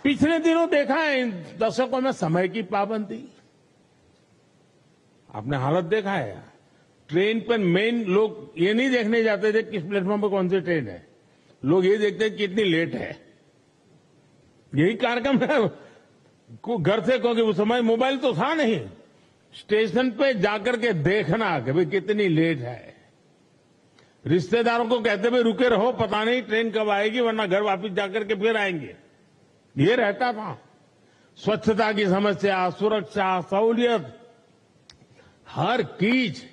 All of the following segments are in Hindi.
पिछले दिनों देखा है इन दशकों में समय की पाबंदी, आपने हालत देखा है। ट्रेन पर मेन लोग ये नहीं देखने जाते थे किस प्लेटफॉर्म पर कौन सी ट्रेन है, लोग ये देखते हैं कितनी लेट है। यही कार्यक्रम है घर से, क्योंकि उस समय मोबाइल तो था नहीं, स्टेशन पे जाकर के देखना कि भाई कितनी लेट है। रिश्तेदारों को कहते भाई रुके रहो, पता नहीं ट्रेन कब आएगी, वरना घर वापस जाकर के फिर आएंगे। ये रहता था। स्वच्छता की समस्या, सुरक्षा, सहूलियत, हर चीज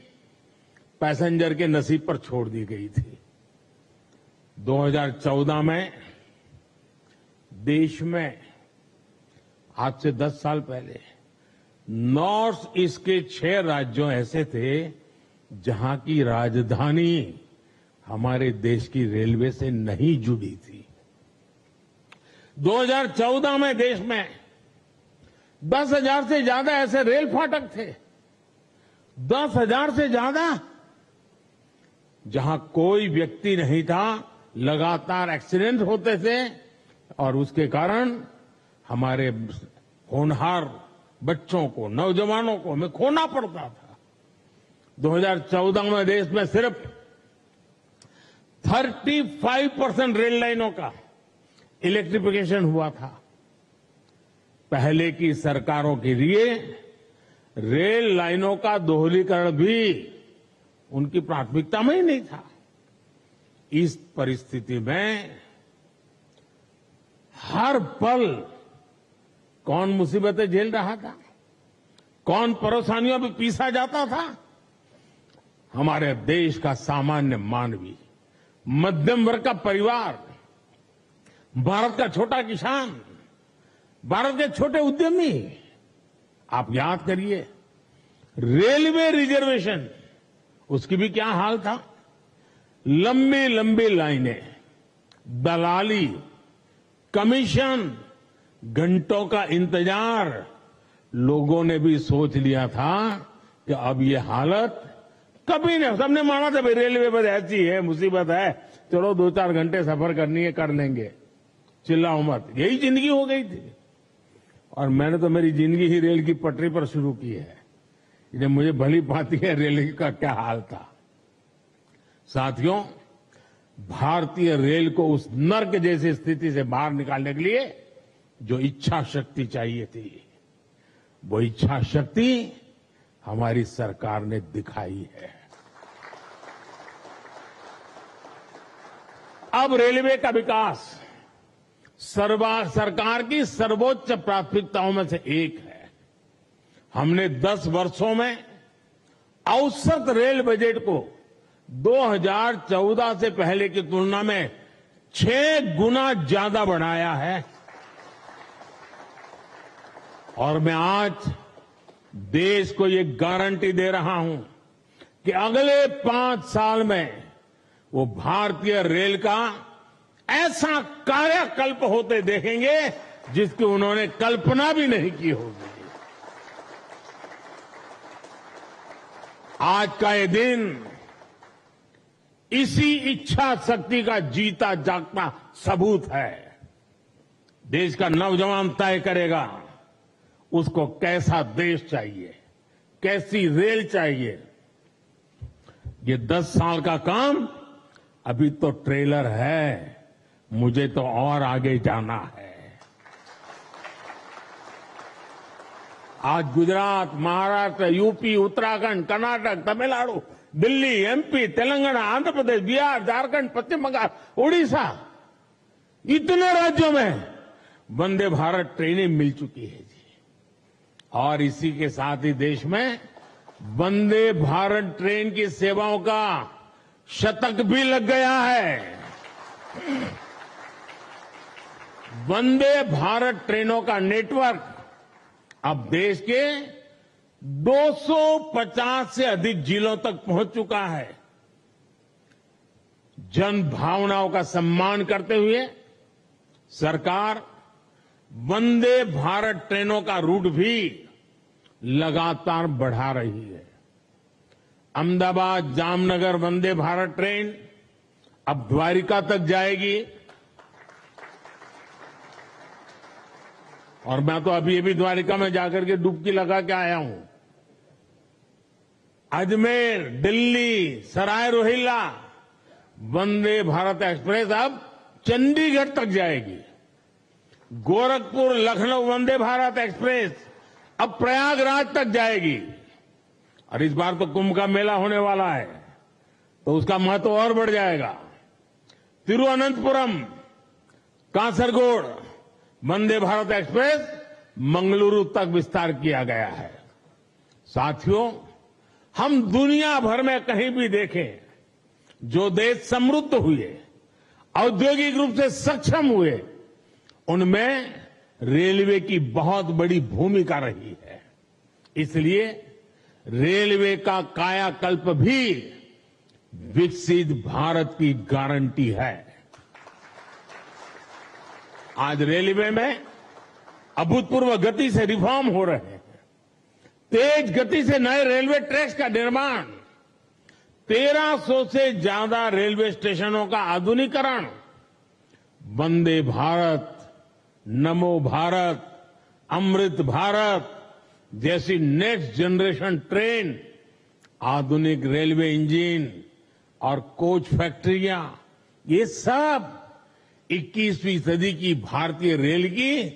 पैसेंजर के नसीब पर छोड़ दी गई थी। 2014 में देश में आज से 10 साल पहले नॉर्थ ईस्ट के 6 राज्यों ऐसे थे जहां की राजधानी हमारे देश की रेलवे से नहीं जुड़ी थी। 2014 में देश में 10,000 से ज्यादा ऐसे रेल फाटक थे, 10,000 से ज्यादा, जहां कोई व्यक्ति नहीं था, लगातार एक्सीडेंट होते थे और उसके कारण हमारे होनहार बच्चों को, नौजवानों को हमें खोना पड़ता था। 2014 में देश में सिर्फ 35% रेल लाइनों का इलेक्ट्रिफिकेशन हुआ था। पहले की सरकारों के लिए रेल लाइनों का दोहरीकरण भी उनकी प्राथमिकता में ही नहीं था। इस परिस्थिति में हर पल कौन मुसीबतें झेल रहा था, कौन परेशानियों में पीसा जाता था? हमारे देश का सामान्य मानवी, मध्यम वर्ग का परिवार, भारत का छोटा किसान, भारत के छोटे उद्यमी। आप याद करिए, रेलवे रिजर्वेशन, उसकी भी क्या हाल था। लंबी लंबी लाइनें, दलाली, कमीशन, घंटों का इंतजार। लोगों ने भी सोच लिया था कि अब ये हालत कभी नहीं, सबने माना था भाई रेलवे बस ऐसी है, मुसीबत है, चलो 2-4 घंटे सफर करनी है, कर लेंगे, चिल्लाओ मत। यही जिंदगी हो गई थी। और मैंने तो मेरी जिंदगी ही रेल की पटरी पर शुरू की है, इसलिए मुझे भली भांति है रेल का क्या हाल था। साथियों, भारतीय रेल को उस नर्क जैसी स्थिति से बाहर निकालने के लिए जो इच्छा शक्ति चाहिए थी, वो इच्छा शक्ति हमारी सरकार ने दिखाई है। अब रेलवे का विकास सरकार की सर्वोच्च प्राथमिकताओं में से एक है। हमने 10 वर्षों में औसत रेल बजट को 2014 से पहले की तुलना में 6 गुना ज्यादा बढ़ाया है। और मैं आज देश को ये गारंटी दे रहा हूं कि अगले 5 साल में वो भारतीय रेल का ऐसा कायाकल्प होते देखेंगे जिसकी उन्होंने कल्पना भी नहीं की होगी। आज का ये दिन इसी इच्छा शक्ति का जीता जागता सबूत है। देश का नौजवान तय करेगा उसको कैसा देश चाहिए, कैसी रेल चाहिए। ये 10 साल का काम अभी तो ट्रेलर है, मुझे तो और आगे जाना है। आज गुजरात, महाराष्ट्र, यूपी, उत्तराखंड, कर्नाटक, तमिलनाडु, दिल्ली, एमपी, तेलंगाना, आंध्र प्रदेश, बिहार, झारखंड, पश्चिम बंगाल, उड़ीसा, इतने राज्यों में वंदे भारत ट्रेनें मिल चुकी है जी। और इसी के साथ ही देश में वंदे भारत ट्रेन की सेवाओं का शतक भी लग गया है। वंदे भारत ट्रेनों का नेटवर्क अब देश के 250 से अधिक जिलों तक पहुंच चुका है। जन भावनाओं का सम्मान करते हुए सरकार वंदे भारत ट्रेनों का रूट भी लगातार बढ़ा रही है। अहमदाबाद जामनगर वंदे भारत ट्रेन अब द्वारिका तक जाएगी। और मैं तो अभी द्वारिका में जाकर के डुबकी लगा के आया हूं। अजमेर, दिल्ली, सराय रोहिल्ला वंदे भारत एक्सप्रेस अब चंडीगढ़ तक जाएगी। गोरखपुर लखनऊ वंदे भारत एक्सप्रेस अब प्रयागराज तक जाएगी। और इस बार तो कुंभ का मेला होने वाला है, तो उसका महत्व और बढ़ जाएगा। तिरुवनंतपुरम, कासरगोड वंदे भारत एक्सप्रेस मंगलुरु तक विस्तार किया गया है। साथियों, हम दुनिया भर में कहीं भी देखें, जो देश समृद्ध हुए, औद्योगिक रूप से सक्षम हुए, उनमें रेलवे की बहुत बड़ी भूमिका रही है। इसलिए रेलवे का कायाकल्प भी विकसित भारत की गारंटी है। आज रेलवे में अभूतपूर्व गति से रिफॉर्म हो रहे हैं। तेज गति से नए रेलवे ट्रैक्स का निर्माण, 1300 से ज्यादा रेलवे स्टेशनों का आधुनिकीकरण, वंदे भारत, नमो भारत, अमृत भारत जैसी नेक्स्ट जनरेशन ट्रेन, आधुनिक रेलवे इंजन और कोच फैक्ट्रियां, ये सब 21वीं सदी की भारतीय रेल की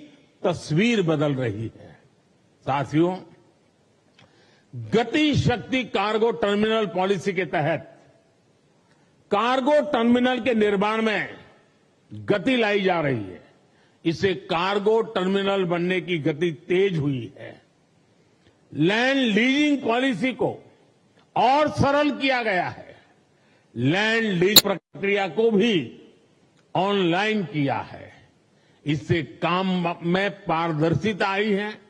तस्वीर बदल रही है। साथियों, गति शक्ति कार्गो टर्मिनल पॉलिसी के तहत कार्गो टर्मिनल के निर्माण में गति लाई जा रही है। इससे कार्गो टर्मिनल बनने की गति तेज हुई है। लैंड लीजिंग पॉलिसी को और सरल किया गया है। लैंड लीज प्रक्रिया को भी ऑनलाइन किया है। इससे काम में पारदर्शिता आई है।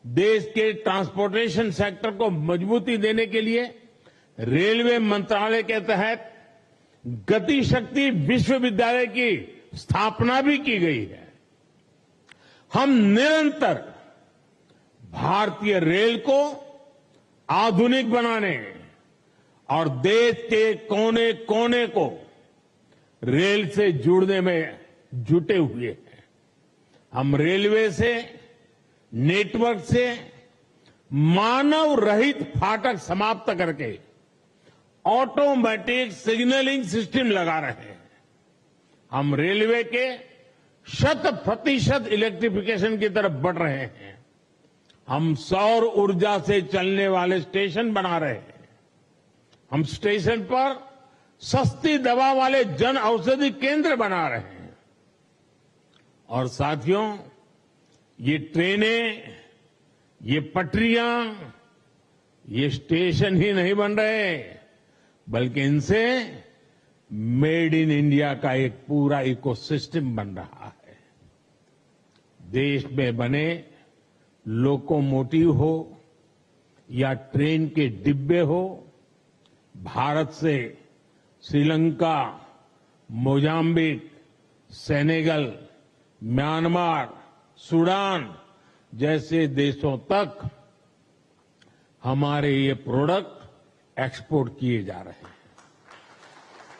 देश के ट्रांसपोर्टेशन सेक्टर को मजबूती देने के लिए रेलवे मंत्रालय के तहत गति शक्ति विश्वविद्यालय की स्थापना भी की गई है। हम निरंतर भारतीय रेल को आधुनिक बनाने और देश के कोने कोने को रेल से जोड़ने में जुटे हुए हैं। हम रेलवे से, नेटवर्क से मानव रहित फाटक समाप्त करके ऑटोमेटिक सिग्नलिंग सिस्टम लगा रहे हैं। हम रेलवे के 100% इलेक्ट्रिफिकेशन की तरफ बढ़ रहे हैं। हम सौर ऊर्जा से चलने वाले स्टेशन बना रहे हैं। हम स्टेशन पर सस्ती दवा वाले जन औषधि केंद्र बना रहे हैं। और साथियों, ये ट्रेनें, ये पटरियां, ये स्टेशन ही नहीं बन रहे, बल्कि इनसे मेड इन इंडिया का एक पूरा इकोसिस्टम बन रहा है। देश में बने लोकोमोटिव हो या ट्रेन के डिब्बे हो, भारत से Sri Lanka, Mozambique, Senegal, Myanmar, Sudan जैसे देशों तक हमारे ये प्रोडक्ट एक्सपोर्ट किए जा रहे हैं।